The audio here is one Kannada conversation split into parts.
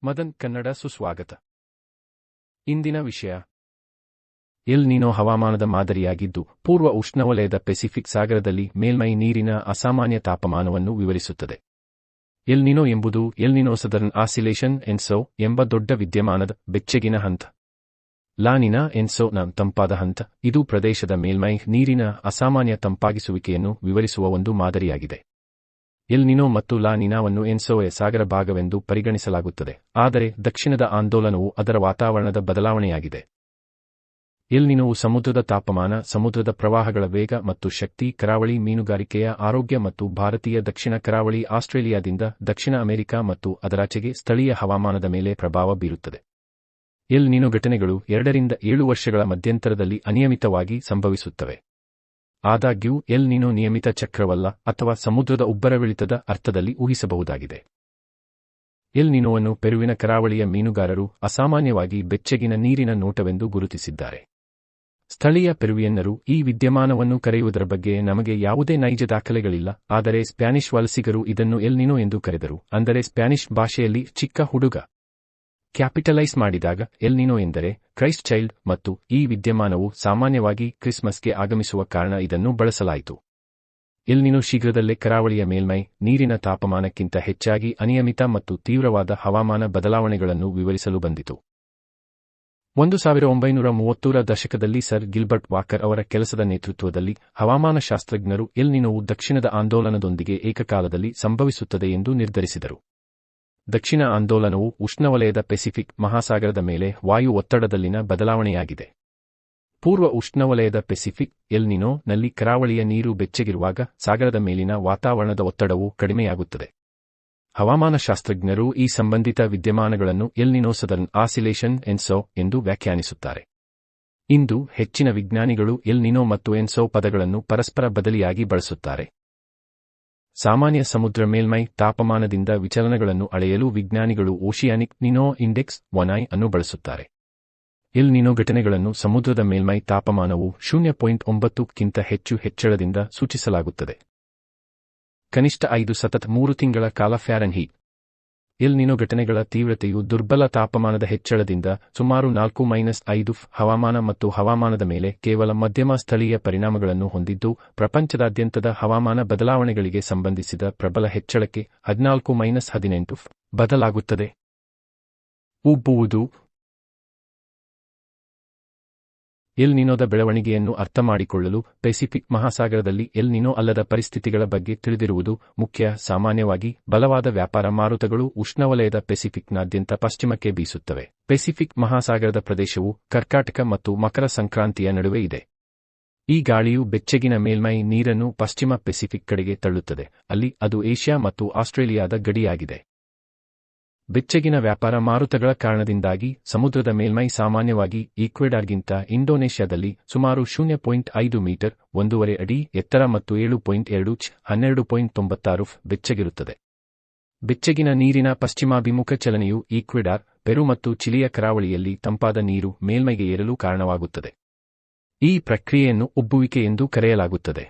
ಮದನ್ ಕನ್ನಡ ಸುಸ್ವಾಗತ. ಇಂದಿನ ವಿಷಯ ಎಲ್ ನಿನೋ ಹವಾಮಾನದ ಮಾದರಿಯಾಗಿದ್ದು, ಪೂರ್ವ ಉಷ್ಣವಲಯದ ಪೆಸಿಫಿಕ್ ಸಾಗರದಲ್ಲಿ ಮೇಲ್ಮೈ ನೀರಿನ ಅಸಾಮಾನ್ಯ ತಾಪಮಾನವನ್ನು ವಿವರಿಸುತ್ತದೆ. ಎಲ್ ನಿನೋ ಎಂಬುದು ಎಲ್ ನಿನೋ ಸದರ್ನ್ ಆಸಿಲೇಷನ್ ಎನ್ಸೋ ಎಂಬ ದೊಡ್ಡ ವಿದ್ಯಮಾನದ ಬೆಚ್ಚಗಿನ ಹಂತ. ಲಾ ನಿನಾ ಎನ್ಸೋ ನ ತಂಪಾದ ಹಂತ. ಇದು ಪ್ರದೇಶದ ಮೇಲ್ಮೈ ನೀರಿನ ಅಸಾಮಾನ್ಯ ತಂಪಾಗಿಸುವಿಕೆಯನ್ನು ವಿವರಿಸುವ ಒಂದು ಮಾದರಿಯಾಗಿದೆ. ಎಲ್ ನಿನೋ ಮತ್ತು ಲಾ ನಿನಾವನ್ನು ಎನ್ಸೋಯ ಸಾಗರ ಭಾಗವೆಂದು ಪರಿಗಣಿಸಲಾಗುತ್ತದೆ, ಆದರೆ ದಕ್ಷಿಣದ ಆಂದೋಲನವು ಅದರ ವಾತಾವರಣದ ಬದಲಾವಣೆಯಾಗಿದೆ. ಎಲ್ ನಿನೋವು ಸಮುದ್ರದ ತಾಪಮಾನ, ಸಮುದ್ರದ ಪ್ರವಾಹಗಳ ವೇಗ ಮತ್ತು ಶಕ್ತಿ, ಕರಾವಳಿ ಮೀನುಗಾರಿಕೆಯ ಆರೋಗ್ಯ ಮತ್ತು ಭಾರತೀಯ ದಕ್ಷಿಣ ಕರಾವಳಿ, ಆಸ್ಟ್ರೇಲಿಯಾದಿಂದ ದಕ್ಷಿಣ ಅಮೆರಿಕ ಮತ್ತು ಅದರಾಚೆಗೆ ಸ್ಥಳೀಯ ಹವಾಮಾನದ ಮೇಲೆ ಪ್ರಭಾವ ಬೀರುತ್ತದೆ. ಎಲ್ ನಿನೋ ಘಟನೆಗಳು 2 ರಿಂದ 7 ವರ್ಷಗಳ ಮಧ್ಯಂತರದಲ್ಲಿ ಅನಿಯಮಿತವಾಗಿ ಸಂಭವಿಸುತ್ತವೆ. ಆದಾಗ್ಯೂ ಎಲ್ ನಿನೋ ನಿಯಮಿತ ಚಕ್ರವಲ್ಲ ಅಥವಾ ಸಮುದ್ರದ ಉಬ್ಬರವಿಳಿತದ ಅರ್ಥದಲ್ಲಿ ಊಹಿಸಬಹುದಾಗಿದೆ. ಎಲ್ ನಿನೋವನ್ನು ಪೆರುವಿನ ಕರಾವಳಿಯ ಮೀನುಗಾರರು ಅಸಾಮಾನ್ಯವಾಗಿ ಬೆಚ್ಚಗಿನ ನೀರಿನ ನೋಟವೆಂದು ಗುರುತಿಸಿದ್ದಾರೆ. ಸ್ಥಳೀಯ ಪೆರುವಿಯನ್ನರು ಈ ವಿದ್ಯಮಾನವನ್ನು ಕರೆಯುವುದರ ಬಗ್ಗೆ ನಮಗೆ ಯಾವುದೇ ನೈಜ ದಾಖಲೆಗಳಿಲ್ಲ, ಆದರೆ ಸ್ಪ್ಯಾನಿಷ್ ವಲಸಿಗರು ಇದನ್ನು ಎಲ್ ನಿನೋ ಎಂದು ಕರೆದರು, ಅಂದರೆ ಸ್ಪ್ಯಾನಿಷ್ ಭಾಷೆಯಲ್ಲಿ ಚಿಕ್ಕ ಹುಡುಗ. ಕ್ಯಾಪಿಟಲೈಸ್ ಮಾಡಿದಾಗ ಎಲ್ ನಿನೋ ಎಂದರೆ ಕ್ರೈಸ್ಟ್ ಚೈಲ್ಡ್, ಮತ್ತು ಈ ವಿದ್ಯಮಾನವು ಸಾಮಾನ್ಯವಾಗಿ ಕ್ರಿಸ್ಮಸ್ಗೆ ಆಗಮಿಸುವ ಕಾರಣ ಇದನ್ನು ಬಳಸಲಾಯಿತು. ಎಲ್ ನಿನೋ ಶೀಘ್ರದಲ್ಲೇ ಕರಾವಳಿಯ ಮೇಲ್ಮೈ ನೀರಿನ ತಾಪಮಾನಕ್ಕಿಂತ ಹೆಚ್ಚಾಗಿ ಅನಿಯಮಿತ ಮತ್ತು ತೀವ್ರವಾದ ಹವಾಮಾನ ಬದಲಾವಣೆಗಳನ್ನು ವಿವರಿಸಲು ಬಂದಿತು. 1930ರ ದಶಕದಲ್ಲಿ ಸರ್ ಗಿಲ್ಬರ್ಟ್ ವಾಕರ್ ಅವರ ಕೆಲಸದ ನೇತೃತ್ವದಲ್ಲಿ ಹವಾಮಾನಶಾಸ್ತ್ರಜ್ಞರು ಎಲ್ ನಿನೋವು ದಕ್ಷಿಣದ ಆಂದೋಲನದೊಂದಿಗೆ ಏಕಕಾಲದಲ್ಲಿ ಸಂಭವಿಸುತ್ತದೆ ಎಂದು ನಿರ್ಧರಿಸಿದರು. ದಕ್ಷಿಣ ಆಂದೋಲನವು ಉಷ್ಣವಲಯದ ಪೆಸಿಫಿಕ್ ಮಹಾಸಾಗರದ ಮೇಲೆ ವಾಯು ಒತ್ತಡದಲ್ಲಿನ ಬದಲಾವಣೆಯಾಗಿದೆ. ಪೂರ್ವ ಉಷ್ಣವಲಯದ ಪೆಸಿಫಿಕ್ ಎಲ್ ನಿನೋ ನಲ್ಲಿ ಕರಾವಳಿಯ ನೀರು ಬೆಚ್ಚಗಿರುವಾಗ ಸಾಗರದ ಮೇಲಿನ ವಾತಾವರಣದ ಒತ್ತಡವು ಕಡಿಮೆಯಾಗುತ್ತದೆ. ಹವಾಮಾನಶಾಸ್ತ್ರಜ್ಞರು ಈ ಸಂಬಂಧಿತ ವಿದ್ಯಮಾನಗಳನ್ನು ಎಲ್ ನಿನೋ ಸದರ್ನ್ ಆಸಿಲೇಷನ್ ಎನ್ಸೋ ಎಂದು ವ್ಯಾಖ್ಯಾನಿಸುತ್ತಾರೆ. ಇಂದು ಹೆಚ್ಚಿನ ವಿಜ್ಞಾನಿಗಳು ಎಲ್ ನಿನೋ ಮತ್ತು ಎನ್ಸೋ ಪದಗಳನ್ನು ಪರಸ್ಪರ ಬದಲಿಯಾಗಿ ಬಳಸುತ್ತಾರೆ. ಸಾಮಾನ್ಯ ಸಮುದ್ರ ಮೇಲ್ಮೈ ತಾಪಮಾನದಿಂದ ವಿಚಲನಗಳನ್ನು ಅಳೆಯಲು ವಿಜ್ಞಾನಿಗಳು ಓಷಿಯಾನಿಕ್ ನಿನೋ ಇಂಡೆಕ್ಸ್ 1i ಅನ್ನು ಬಳಸುತ್ತಾರೆ. ಎಲ್ ನಿನೋ ಘಟನೆಗಳನ್ನು ಸಮುದ್ರದ ಮೇಲ್ಮೈ ತಾಪಮಾನವು 0.9ಕ್ಕಿಂತ ಹೆಚ್ಚು ಹೆಚ್ಚಳದಿಂದ ಸೂಚಿಸಲಾಗುತ್ತದೆ. ಕನಿಷ್ಠ 5 ಸತತ 3 ತಿಂಗಳ ಕಾಲ ಫ್ಯಾರನ್ಹೀಟ್. ಎಲ್ ನಿನೋ ಘಟನೆಗಳ ತೀವ್ರತೆಯು ದುರ್ಬಲ ತಾಪಮಾನದ ಹೆಚ್ಚಳದಿಂದ ಸುಮಾರು 4-5 ಹವಾಮಾನ ಮತ್ತು ಹವಾಮಾನದ ಮೇಲೆ ಕೇವಲ ಮಧ್ಯಮ ಸ್ಥಳೀಯ ಪರಿಣಾಮಗಳನ್ನು ಹೊಂದಿದ್ದು, ಪ್ರಪಂಚದಾದ್ಯಂತದ ಹವಾಮಾನ ಬದಲಾವಣೆಗಳಿಗೆ ಸಂಬಂಧಿಸಿದ ಪ್ರಬಲ ಹೆಚ್ಚಳಕ್ಕೆ 14-18 ಬದಲಾಗುತ್ತದೆ. ಉಬ್ಬುವುದು. ಎಲ್ ನಿನೋದ ಬೆಳವಣಿಗೆಯನ್ನು ಅರ್ಥಮಾಡಿಕೊಳ್ಳಲು ಪೆಸಿಫಿಕ್ ಮಹಾಸಾಗರದಲ್ಲಿ ಎಲ್ ನಿನೋ ಅಲ್ಲದ ಪರಿಸ್ಥಿತಿಗಳ ಬಗ್ಗೆ ತಿಳಿದಿರುವುದು ಮುಖ್ಯ. ಸಾಮಾನ್ಯವಾಗಿ ಬಲವಾದ ವ್ಯಾಪಾರ ಮಾರುತಗಳು ಉಷ್ಣವಲಯದ ಪೆಸಿಫಿಕ್ನಾದ್ಯಂತ ಪಶ್ಚಿಮಕ್ಕೆ ಬೀಸುತ್ತವೆ. ಪೆಸಿಫಿಕ್ ಮಹಾಸಾಗರದ ಪ್ರದೇಶವು ಕರ್ಕಾಟಕ ಮತ್ತು ಮಕರ ಸಂಕ್ರಾಂತಿಯ ನಡುವೆ ಇದೆ. ಈ ಗಾಳಿಯು ಬೆಚ್ಚಗಿನ ಮೇಲ್ಮೈ ನೀರನ್ನು ಪಶ್ಚಿಮ ಪೆಸಿಫಿಕ್ ಕಡೆಗೆ ತಳ್ಳುತ್ತದೆ, ಅಲ್ಲಿ ಅದು ಏಷ್ಯಾ ಮತ್ತು ಆಸ್ಟ್ರೇಲಿಯಾದ ಗಡಿಯಾಗಿದೆ. ಬೆಚ್ಚಗಿನ ವ್ಯಾಪಾರ ಮಾರುತಗಳ ಕಾರಣದಿಂದಾಗಿ ಸಮುದ್ರದ ಮೇಲ್ಮೈ ಸಾಮಾನ್ಯವಾಗಿ ಈಕ್ವೆಡಾರ್ಗಿಂತ ಇಂಡೋನೇಷ್ಯಾದಲ್ಲಿ ಸುಮಾರು 0.5 ಮೀಟರ್ 1.5 ಅಡಿ ಎತ್ತರ ಮತ್ತು 7.2 ಚ್ 12.96 ಬೆಚ್ಚಗಿರುತ್ತದೆ. ಬೆಚ್ಚಗಿನ ನೀರಿನ ಪಶ್ಚಿಮಾಭಿಮುಖ ಚಲನೆಯು ಈಕ್ವೆಡಾರ್, ಪೆರು ಮತ್ತು ಚಿಲಿಯ ಕರಾವಳಿಯಲ್ಲಿ ತಂಪಾದ ನೀರು ಮೇಲ್ಮೈಗೆ ಏರಲು ಕಾರಣವಾಗುತ್ತದೆ. ಈ ಪ್ರಕ್ರಿಯೆಯನ್ನು ಉಬ್ಬುವಿಕೆ ಎಂದು ಕರೆಯಲಾಗುತ್ತದೆ.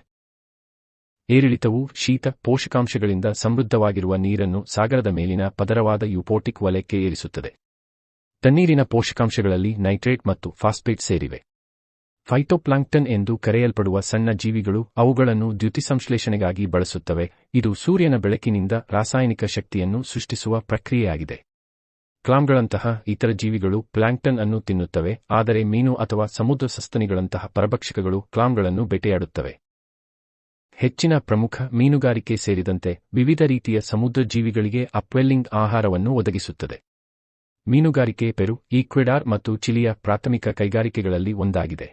ಏರಿಳಿತವು ಶೀತ ಪೋಷಕಾಂಶಗಳಿಂದ ಸಮೃದ್ಧವಾಗಿರುವ ನೀರನ್ನು ಸಾಗರದ ಮೇಲಿನ ಪದರವಾದ ಯುಪೋಟಿಕ್ ವಲಯಕ್ಕೆ ಏರಿಸುತ್ತದೆ. ತಣ್ಣೀರಿನ ಪೋಷಕಾಂಶಗಳಲ್ಲಿ ನೈಟ್ರೇಟ್ ಮತ್ತು ಫಾಸ್ಫೇಟ್ ಸೇರಿವೆ. ಫೈಟೋಪ್ಲಾಂಕ್ಟನ್ ಎಂದು ಕರೆಯಲ್ಪಡುವ ಸಣ್ಣ ಜೀವಿಗಳು ಅವುಗಳನ್ನು ದ್ಯುತಿಸಂಶ್ಲೇಷಣೆಗಾಗಿ ಬಳಸುತ್ತವೆ. ಇದು ಸೂರ್ಯನ ಬೆಳಕಿನಿಂದ ರಾಸಾಯನಿಕ ಶಕ್ತಿಯನ್ನು ಸೃಷ್ಟಿಸುವ ಪ್ರಕ್ರಿಯೆಯಾಗಿದೆ. ಕ್ಲಾಮ್ಗಳಂತಹ ಇತರ ಜೀವಿಗಳು ಪ್ಲಾಂಕ್ಟನ್ ಅನ್ನು ತಿನ್ನುತ್ತವೆ, ಆದರೆ ಮೀನು ಅಥವಾ ಸಮುದ್ರ ಸಸ್ತನಿಗಳಂತಹ ಪರಭಕ್ಷಕಗಳು ಕ್ಲಾಮ್ಗಳನ್ನು ಬೇಟೆಯಾಡುತ್ತವೆ. ಹೆಚ್ಚಿನ ಪ್ರಮುಖ ಮೀನುಗಾರಿಕೆ ಸೇರಿದಂತೆ ವಿವಿಧ ರೀತಿಯ ಸಮುದ್ರ ಜೀವಿಗಳಿಗೆ ಅಪ್ವೆಲ್ಲಿಂಗ್ ಆಹಾರವನ್ನು ಒದಗಿಸುತ್ತದೆ. ಮೀನುಗಾರಿಕೆ ಪೆರು, ಈಕ್ವೆಡಾರ್ ಮತ್ತು ಚಿಲಿಯ ಪ್ರಾಥಮಿಕ ಕೈಗಾರಿಕೆಗಳಲ್ಲಿ ಒಂದಾಗಿದೆ.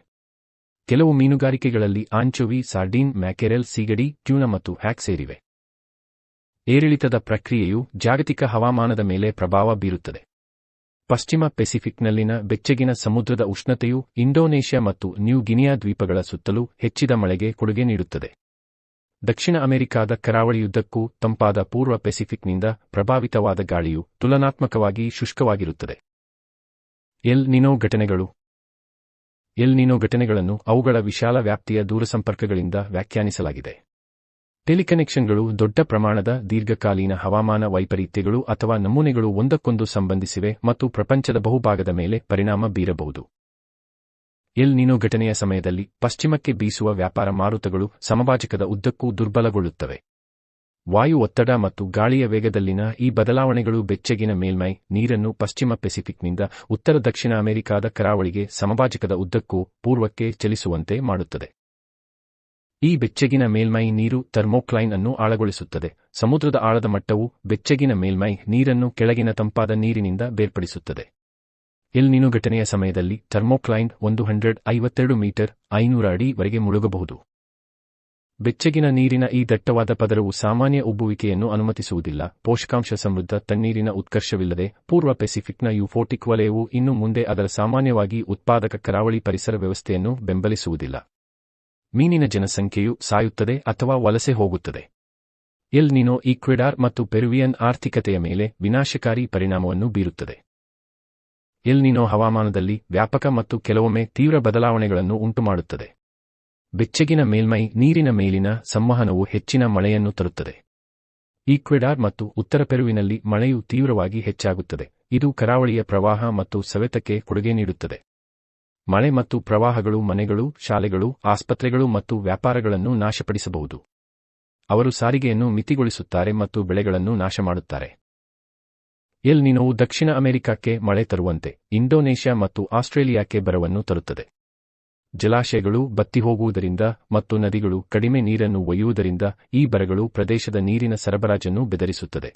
ಕೆಲವು ಮೀನುಗಾರಿಕೆಗಳಲ್ಲಿ ಆಂಚೋವಿ, ಸಾರ್ಡೀನ್, ಮ್ಯಾಕೆರೆಲ್, ಸೀಗಡಿ, ಟ್ಯೂನಾ ಮತ್ತು ಹ್ಯಾಕ್ ಸೇರಿವೆ. ಏರಿಳಿತದ ಪ್ರಕ್ರಿಯೆಯು ಜಾಗತಿಕ ಹವಾಮಾನದ ಮೇಲೆ ಪ್ರಭಾವ ಬೀರುತ್ತದೆ. ಪಶ್ಚಿಮ ಪೆಸಿಫಿಕ್ನಲ್ಲಿನ ಬೆಚ್ಚಗಿನ ಸಮುದ್ರದ ಉಷ್ಣತೆಯು ಇಂಡೋನೇಷ್ಯಾ ಮತ್ತು ನ್ಯೂ ಗಿನಿಯಾ ದ್ವೀಪಗಳ ಸುತ್ತಲೂ ಹೆಚ್ಚಿದ ಮಳೆಗೆ ಕೊಡುಗೆ ನೀಡುತ್ತದೆ. ದಕ್ಷಿಣ ಅಮೆರಿಕಾದ ಕರಾವಳಿಯುದ್ದಕ್ಕೂ ತಂಪಾದ ಪೂರ್ವ ಪೆಸಿಫಿಕ್ನಿಂದ ಪ್ರಭಾವಿತವಾದ ಗಾಳಿಯು ತುಲನಾತ್ಮಕವಾಗಿ ಶುಷ್ಕವಾಗಿರುತ್ತದೆ. ಎಲ್ ನಿನೋ ಘಟನೆಗಳು. ಎಲ್ ನಿನೋ ಘಟನೆಗಳನ್ನು ಅವುಗಳ ವಿಶಾಲ ವ್ಯಾಪ್ತಿಯ ದೂರಸಂಪರ್ಕಗಳಿಂದ ವ್ಯಾಖ್ಯಾನಿಸಲಾಗಿದೆ. ಟೆಲಿಕನೆಕ್ಷನ್ಗಳು ದೊಡ್ಡ ಪ್ರಮಾಣದ ದೀರ್ಘಕಾಲೀನ ಹವಾಮಾನ ವೈಪರೀತ್ಯಗಳು ಅಥವಾ ನಮೂನೆಗಳು ಒಂದಕ್ಕೊಂದು ಸಂಬಂಧಿಸಿವೆ ಮತ್ತು ಪ್ರಪಂಚದ ಬಹುಭಾಗದ ಮೇಲೆ ಪರಿಣಾಮ ಬೀರಬಹುದು. ಎಲ್ ನಿನೋ ಘಟನೆಯ ಸಮಯದಲ್ಲಿ ಪಶ್ಚಿಮಕ್ಕೆ ಬೀಸುವ ವ್ಯಾಪಾರ ಮಾರುತಗಳು ಸಮಭಾಜಕದ ಉದ್ದಕ್ಕೂ ದುರ್ಬಲಗೊಳ್ಳುತ್ತವೆ. ವಾಯು ಒತ್ತಡ ಮತ್ತು ಗಾಳಿಯ ವೇಗದಲ್ಲಿನ ಈ ಬದಲಾವಣೆಗಳು ಬೆಚ್ಚಗಿನ ಮೇಲ್ಮೈ ನೀರನ್ನು ಪಶ್ಚಿಮ ಪೆಸಿಫಿಕ್ನಿಂದ ಉತ್ತರ ದಕ್ಷಿಣ ಅಮೆರಿಕಾದ ಕರಾವಳಿಗೆ ಸಮಭಾಜಕದ ಉದ್ದಕ್ಕೂ ಪೂರ್ವಕ್ಕೆ ಚಲಿಸುವಂತೆ ಮಾಡುತ್ತದೆ. ಈ ಬೆಚ್ಚಗಿನ ಮೇಲ್ಮೈ ನೀರು ಥರ್ಮೋಕ್ಲೈನ್ ಅನ್ನು ಆಳಗೊಳಿಸುತ್ತದೆ. ಸಮುದ್ರದ ಆಳದ ಮಟ್ಟವು ಬೆಚ್ಚಗಿನ ಮೇಲ್ಮೈ ನೀರನ್ನು ಕೆಳಗಿನ ತಂಪಾದ ನೀರಿನಿಂದ ಬೇರ್ಪಡಿಸುತ್ತದೆ. ಎಲ್ ನಿನೋ ಘಟನೆಯ ಸಮಯದಲ್ಲಿ ಥರ್ಮೋಕ್ಲೈನ್ 152 ಮೀಟರ್ 500 ಅಡಿ ವರೆಗೆ ಮುಳುಗಬಹುದು. ಬೆಚ್ಚಗಿನ ನೀರಿನ ಈ ದಟ್ಟವಾದ ಪದರವು ಸಾಮಾನ್ಯ ಉಬ್ಬುವಿಕೆಯನ್ನು ಅನುಮತಿಸುವುದಿಲ್ಲ. ಪೋಷಕಾಂಶ ಸಮೃದ್ಧ ತಣ್ಣೀರಿನ ಉತ್ಕರ್ಷವಿಲ್ಲದೆ ಪೂರ್ವ ಪೆಸಿಫಿಕ್ನ ಯೂಫೋಟಿಕ್ ವಲಯವು ಇನ್ನು ಮುಂದೆ ಅದರ ಸಾಮಾನ್ಯವಾಗಿ ಉತ್ಪಾದಕ ಕರಾವಳಿ ಪರಿಸರ ವ್ಯವಸ್ಥೆಯನ್ನು ಬೆಂಬಲಿಸುವುದಿಲ್ಲ. ಮೀನಿನ ಜನಸಂಖ್ಯೆಯು ಸಾಯುತ್ತದೆ ಅಥವಾ ವಲಸೆ ಹೋಗುತ್ತದೆ. ಎಲ್ ನಿನೋ ಈಕ್ವೆಡಾರ್ ಮತ್ತು ಪೆರುವಿಯನ್ ಆರ್ಥಿಕತೆಯ ಮೇಲೆ ವಿನಾಶಕಾರಿ ಪರಿಣಾಮವನ್ನು ಬೀರುತ್ತದೆ. ಎಲ್ ನಿನೋ ಹವಾಮಾನದಲ್ಲಿ ವ್ಯಾಪಕ ಮತ್ತು ಕೆಲವೊಮ್ಮೆ ತೀವ್ರ ಬದಲಾವಣೆಗಳನ್ನು ಉಂಟುಮಾಡುತ್ತದೆ. ಬೆಚ್ಚಗಿನ ಮೇಲ್ಮೈ ನೀರಿನ ಮೇಲಿನ ಸಂವಹನವು ಹೆಚ್ಚಿನ ಮಳೆಯನ್ನು ತರುತ್ತದೆ. ಈಕ್ವೆಡಾರ್ ಮತ್ತು ಉತ್ತರ ಪೆರುವಿನಲ್ಲಿ ಮಳೆಯು ತೀವ್ರವಾಗಿ ಹೆಚ್ಚಾಗುತ್ತದೆ. ಇದು ಕರಾವಳಿಯ ಪ್ರವಾಹ ಮತ್ತು ಸವೆತಕ್ಕೆ ಕೊಡುಗೆ ನೀಡುತ್ತದೆ. ಮಳೆ ಮತ್ತು ಪ್ರವಾಹಗಳು ಮನೆಗಳು, ಶಾಲೆಗಳು, ಆಸ್ಪತ್ರೆಗಳು ಮತ್ತು ವ್ಯಾಪಾರಗಳನ್ನು ನಾಶಪಡಿಸಬಹುದು. ಅವರು ಸಾರಿಗೆಯನ್ನು ಮಿತಿಗೊಳಿಸುತ್ತಾರೆ ಮತ್ತು ಬೆಳೆಗಳನ್ನು ನಾಶಮಾಡುತ್ತಾರೆ. ಎಲ್ ನಿನೋವು ದಕ್ಷಿಣ ಅಮೆರಿಕಕ್ಕೆ ಮಳೆ ತರುವಂತೆ ಇಂಡೋನೇಷ್ಯಾ ಮತ್ತು ಆಸ್ಟ್ರೇಲಿಯಾಕ್ಕೆ ಬರವನ್ನು ತರುತ್ತದೆ. ಜಲಾಶಯಗಳು ಬತ್ತಿಹೋಗುವುದರಿಂದ ಮತ್ತು ನದಿಗಳು ಕಡಿಮೆ ನೀರನ್ನು ಒಯ್ಯುವುದರಿಂದ ಈ ಬರಗಳು ಪ್ರದೇಶದ ನೀರಿನ ಸರಬರಾಜನ್ನು ಬೆದರಿಸುತ್ತದೆ.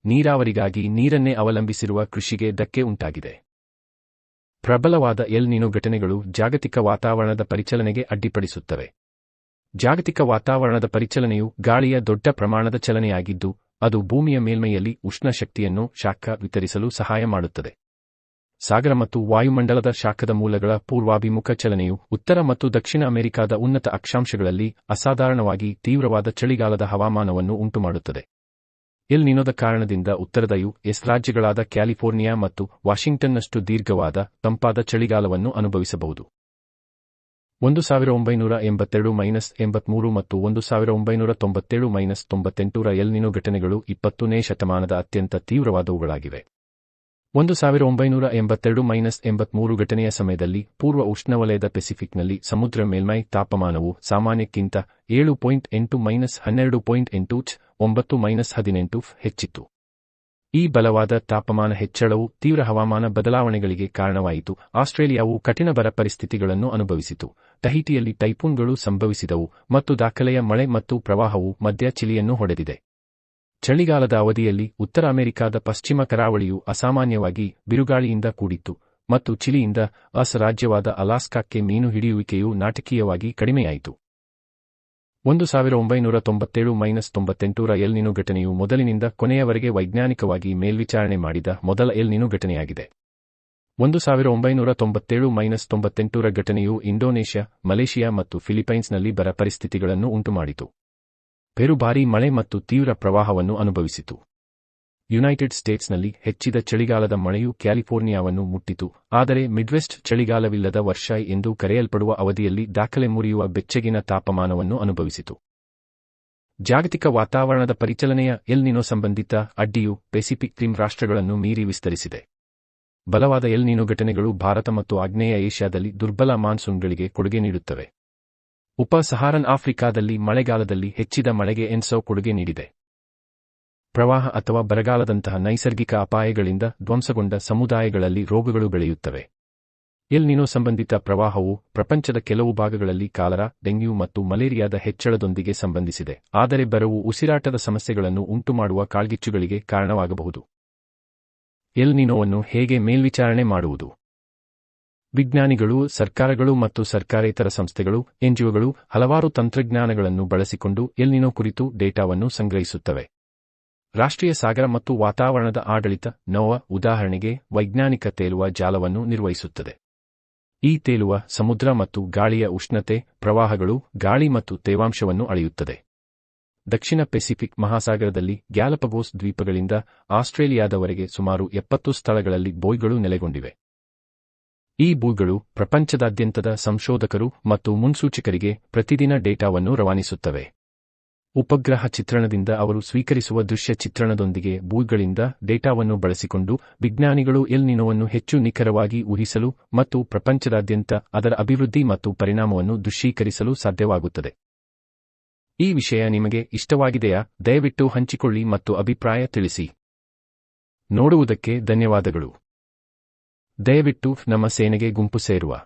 ನೀರಾವರಿಗಾಗಿ ನೀರನ್ನೇ ಅವಲಂಬಿಸಿರುವ ಕೃಷಿಗೆ ಧಕ್ಕೆ ಉಂಟಾಗಿದೆ. ಪ್ರಬಲವಾದ ಎಲ್ ನಿನೋ ಘಟನೆಗಳು ಜಾಗತಿಕ ವಾತಾವರಣದ ಪರಿಚಲನೆಗೆ ಅಡ್ಡಿಪಡಿಸುತ್ತವೆ. ಜಾಗತಿಕ ವಾತಾವರಣದ ಪರಿಚಲನೆಯು ಗಾಳಿಯ ದೊಡ್ಡ ಪ್ರಮಾಣದ ಚಲನೆಯಾಗಿದ್ದು, ಅದು ಭೂಮಿಯ ಮೇಲ್ಮೈಯಲ್ಲಿ ಉಷ್ಣ ಶಕ್ತಿಯನ್ನು ಶಾಖ ವಿತರಿಸಲು ಸಹಾಯ ಮಾಡುತ್ತದೆ. ಸಾಗರ ಮತ್ತು ವಾಯುಮಂಡಲದ ಶಾಖದ ಮೂಲಗಳ ಪೂರ್ವಾಭಿಮುಖ ಚಲನೆಯು ಉತ್ತರ ಮತ್ತು ದಕ್ಷಿಣ ಅಮೆರಿಕಾದ ಉನ್ನತ ಅಕ್ಷಾಂಶಗಳಲ್ಲಿ ಅಸಾಧಾರಣವಾಗಿ ತೀವ್ರವಾದ ಚಳಿಗಾಲದ ಹವಾಮಾನವನ್ನು ಉಂಟುಮಾಡುತ್ತದೆ. ಎಲ್ ನಿನೋದ ಕಾರಣದಿಂದ ಉತ್ತರದ ಯು.ಎಸ್ ರಾಜ್ಯಗಳಾದ ಕ್ಯಾಲಿಫೋರ್ನಿಯಾ ಮತ್ತು ವಾಷಿಂಗ್ಟನ್ನಷ್ಟು ದೀರ್ಘವಾದ ತಂಪಾದ ಚಳಿಗಾಲವನ್ನು ಅನುಭವಿಸಬಹುದು. 1982-83 ಮತ್ತು 1997-98ರ ಎಲ್ ನಿನೋ ಘಟನೆಗಳು 20ನೇ ಶತಮಾನದ ಅತ್ಯಂತ ತೀವ್ರವಾದವುಗಳಾಗಿವೆ. 1982-83 ಘಟನೆಯ ಸಮಯದಲ್ಲಿ ಪೂರ್ವ ಉಷ್ಣವಲಯದ ಪೆಸಿಫಿಕ್ನಲ್ಲಿ ಸಮುದ್ರ ಮೇಲ್ಮೈ ತಾಪಮಾನವು ಸಾಮಾನ್ಯಕ್ಕಿಂತ 7.8-12.8 9-18 ಹೆಚ್ಚಿತ್ತು. ಈ ಬಲವಾದ ತಾಪಮಾನ ಹೆಚ್ಚಳವು ತೀವ್ರ ಹವಾಮಾನ ಬದಲಾವಣೆಗಳಿಗೆ ಕಾರಣವಾಯಿತು. ಆಸ್ಟ್ರೇಲಿಯಾವು ಕಠಿಣ ಬರ ಪರಿಸ್ಥಿತಿಗಳನ್ನು ಅನುಭವಿಸಿತು. ಟಹೀಟಿಯಲ್ಲಿ ಟೈಫೂನ್ಗಳು ಸಂಭವಿಸಿದವು ಮತ್ತು ದಾಖಲೆಯ ಮಳೆ ಮತ್ತು ಪ್ರವಾಹವು ಮಧ್ಯ ಚಿಲಿಯನ್ನು ಹೊಡೆದಿದೆ. ಚಳಿಗಾಲದ ಅವಧಿಯಲ್ಲಿ ಉತ್ತರ ಅಮೆರಿಕಾದ ಪಶ್ಚಿಮ ಕರಾವಳಿಯು ಅಸಾಮಾನ್ಯವಾಗಿ ಬಿರುಗಾಳಿಯಿಂದ ಕೂಡಿತ್ತು ಮತ್ತು ಚಿಲಿಯಿಂದ ಅಸ್ ರಾಜ್ಯವಾದ ಅಲಾಸ್ಕಾಕ್ಕೆ ಮೀನು ಹಿಡಿಯುವಿಕೆಯು ನಾಟಕೀಯವಾಗಿ ಕಡಿಮೆಯಾಯಿತು. 1997-98ರ ಎಲ್ ನಿನೋ ಘಟನೆಯು ಮೊದಲಿನಿಂದ ಕೊನೆಯವರೆಗೆ ವೈಜ್ಞಾನಿಕವಾಗಿ ಮೇಲ್ವಿಚಾರಣೆ ಮಾಡಿದ ಮೊದಲ ಎಲ್ ನಿನೋ ಘಟನೆಯಾಗಿದೆ. 1997-98ರ ಘಟನೆಯು ಇಂಡೋನೇಷ್ಯಾ, ಮಲೇಷಿಯಾ ಮತ್ತು ಫಿಲಿಪೈನ್ಸ್ನಲ್ಲಿ ಬರ ಪರಿಸ್ಥಿತಿಗಳನ್ನು ಉಂಟುಮಾಡಿತು. ಪೆರು ಭಾರೀ ಮಳೆ ಮತ್ತು ತೀವ್ರ ಪ್ರವಾಹವನ್ನು ಅನುಭವಿಸಿತು. ಯುನೈಟೆಡ್ ಸ್ಟೇಟ್ಸ್ನಲ್ಲಿ ಹೆಚ್ಚಿದ ಚಳಿಗಾಲದ ಮಳೆಯು ಕ್ಯಾಲಿಫೋರ್ನಿಯಾವನ್ನು ಮುಟ್ಟಿತು, ಆದರೆ ಮಿಡ್ವೆಸ್ಟ್ ಚಳಿಗಾಲವಿಲ್ಲದ ವರ್ಷ ಎಂದು ಕರೆಯಲ್ಪಡುವ ಅವಧಿಯಲ್ಲಿ ದಾಖಲೆ ಮುರಿಯುವ ಬೆಚ್ಚಗಿನ ತಾಪಮಾನವನ್ನು ಅನುಭವಿಸಿತು. ಜಾಗತಿಕ ವಾತಾವರಣದ ಪರಿಚಲನೆಯ ಎಲ್ ನಿನೋ ಸಂಬಂಧಿತ ಅಡ್ಡಿಯು ಪೆಸಿಫಿಕ್ ರಿಮ್ ರಾಷ್ಟ್ರಗಳನ್ನು ಮೀರಿ ವಿಸ್ತರಿಸಿದೆ. ಬಲವಾದ ಎಲ್ ನಿನೋ ಘಟನೆಗಳು ಭಾರತ ಮತ್ತು ಆಗ್ನೇಯ ಏಷ್ಯಾದಲ್ಲಿ ದುರ್ಬಲ ಮಾನ್ಸೂನ್ಗಳಿಗೆ ಕೊಡುಗೆ ನೀಡುತ್ತವೆ. ಉಪ-ಸಹಾರನ್ ಆಫ್ರಿಕಾದಲ್ಲಿ ಮಳೆಗಾಲದಲ್ಲಿ ಹೆಚ್ಚಿದ ಮಳೆಗೆ ಎನ್ಸೋ ಕೊಡುಗೆ ನೀಡಿದೆ. ಪ್ರವಾಹ ಅಥವಾ ಬರಗಾಲದಂತಹ ನೈಸರ್ಗಿಕ ಅಪಾಯಗಳಿಂದ ಧ್ವಂಸಗೊಂಡ ಸಮುದಾಯಗಳಲ್ಲಿ ರೋಗಗಳು ಬೆಳೆಯುತ್ತವೆ. ಎಲ್ ನಿನೋ ಸಂಬಂಧಿತ ಪ್ರವಾಹವು ಪ್ರಪಂಚದ ಕೆಲವು ಭಾಗಗಳಲ್ಲಿ ಕಾಲರಾ, ಡೆಂಗ್ಯೂ ಮತ್ತು ಮಲೇರಿಯಾದ ಹೆಚ್ಚಳದೊಂದಿಗೆ ಸಂಬಂಧಿಸಿದೆ, ಆದರೆ ಬರವು ಉಸಿರಾಟದ ಸಮಸ್ಯೆಗಳನ್ನು ಉಂಟುಮಾಡುವ ಕಾಳ್ಗಿಚ್ಚುಗಳಿಗೆ ಕಾರಣವಾಗಬಹುದು. ಎಲ್ ನಿನೋವನ್ನು ಹೇಗೆ ಮೇಲ್ವಿಚಾರಣೆ ಮಾಡುವುದು? ವಿಜ್ಞಾನಿಗಳು, ಸರ್ಕಾರಗಳು ಮತ್ತು ಸರ್ಕಾರೇತರ ಸಂಸ್ಥೆಗಳು, ಎನ್ಜಿಒಗಳು ಹಲವಾರು ತಂತ್ರಜ್ಞಾನಗಳನ್ನು ಬಳಸಿಕೊಂಡು ಎಲ್ ನಿನೋ ಕುರಿತು ಡೇಟಾವನ್ನು ಸಂಗ್ರಹಿಸುತ್ತವೆ. ರಾಷ್ಟ್ರೀಯ ಸಾಗರ ಮತ್ತು ವಾತಾವರಣದ ಆಡಳಿತ ನೋವಾ ಉದಾಹರಣೆಗೆ ವೈಜ್ಞಾನಿಕ ತೇಲುವ ಜಾಲವನ್ನು ನಿರ್ವಹಿಸುತ್ತದೆ. ಈ ತೇಲುವ ಸಮುದ್ರ ಮತ್ತು ಗಾಳಿಯ ಉಷ್ಣತೆ, ಪ್ರವಾಹಗಳು, ಗಾಳಿ ಮತ್ತು ತೇವಾಂಶವನ್ನು ಅಳೆಯುತ್ತದೆ. ದಕ್ಷಿಣ ಪೆಸಿಫಿಕ್ ಮಹಾಸಾಗರದಲ್ಲಿ ಗ್ಯಾಲಪಗೋಸ್ ದ್ವೀಪಗಳಿಂದ ಆಸ್ಟ್ರೇಲಿಯಾದವರೆಗೆ ಸುಮಾರು 70 ಸ್ಥಳಗಳಲ್ಲಿ ಬೂಯ್ಗಳು ನೆಲೆಗೊಂಡಿವೆ. ಈ ಬೂಯ್ಗಳು ಪ್ರಪಂಚದಾದ್ಯಂತದ ಸಂಶೋಧಕರು ಮತ್ತು ಮುನ್ಸೂಚಕರಿಗೆ ಪ್ರತಿದಿನ ಡೇಟಾವನ್ನು ರವಾನಿಸುತ್ತವೆ. ಉಪಗ್ರಹ ಚಿತ್ರಣದಿಂದ ಅವರು ಸ್ವೀಕರಿಸುವ ದೃಶ್ಯ ಚಿತ್ರಣದೊಂದಿಗೆ ಬೂಯ್ಗಳಿಂದ ಡೇಟಾವನ್ನು ಬಳಸಿಕೊಂಡು ವಿಜ್ಞಾನಿಗಳು ಎಲ್ ನಿನೋವನ್ನು ಹೆಚ್ಚು ನಿಖರವಾಗಿ ಊಹಿಸಲು ಮತ್ತು ಪ್ರಪಂಚದಾದ್ಯಂತ ಅದರ ಅಭಿವೃದ್ಧಿ ಮತ್ತು ಪರಿಣಾಮವನ್ನು ದೃಶ್ಯೀಕರಿಸಲು ಸಾಧ್ಯವಾಗುತ್ತದೆ. ಈ ವಿಷಯ ನಿಮಗೆ ಇಷ್ಟವಾಗಿದೆಯಾ? ದಯವಿಟ್ಟು ಹಂಚಿಕೊಳ್ಳಿ ಮತ್ತು ಅಭಿಪ್ರಾಯ ತಿಳಿಸಿ. ನೋಡುವುದಕ್ಕೆ ಧನ್ಯವಾದಗಳು. ದಯವಿಟ್ಟು ನಮ್ಮ ಸೇನೆಗೆ ಗುಂಪು ಸೇರುವ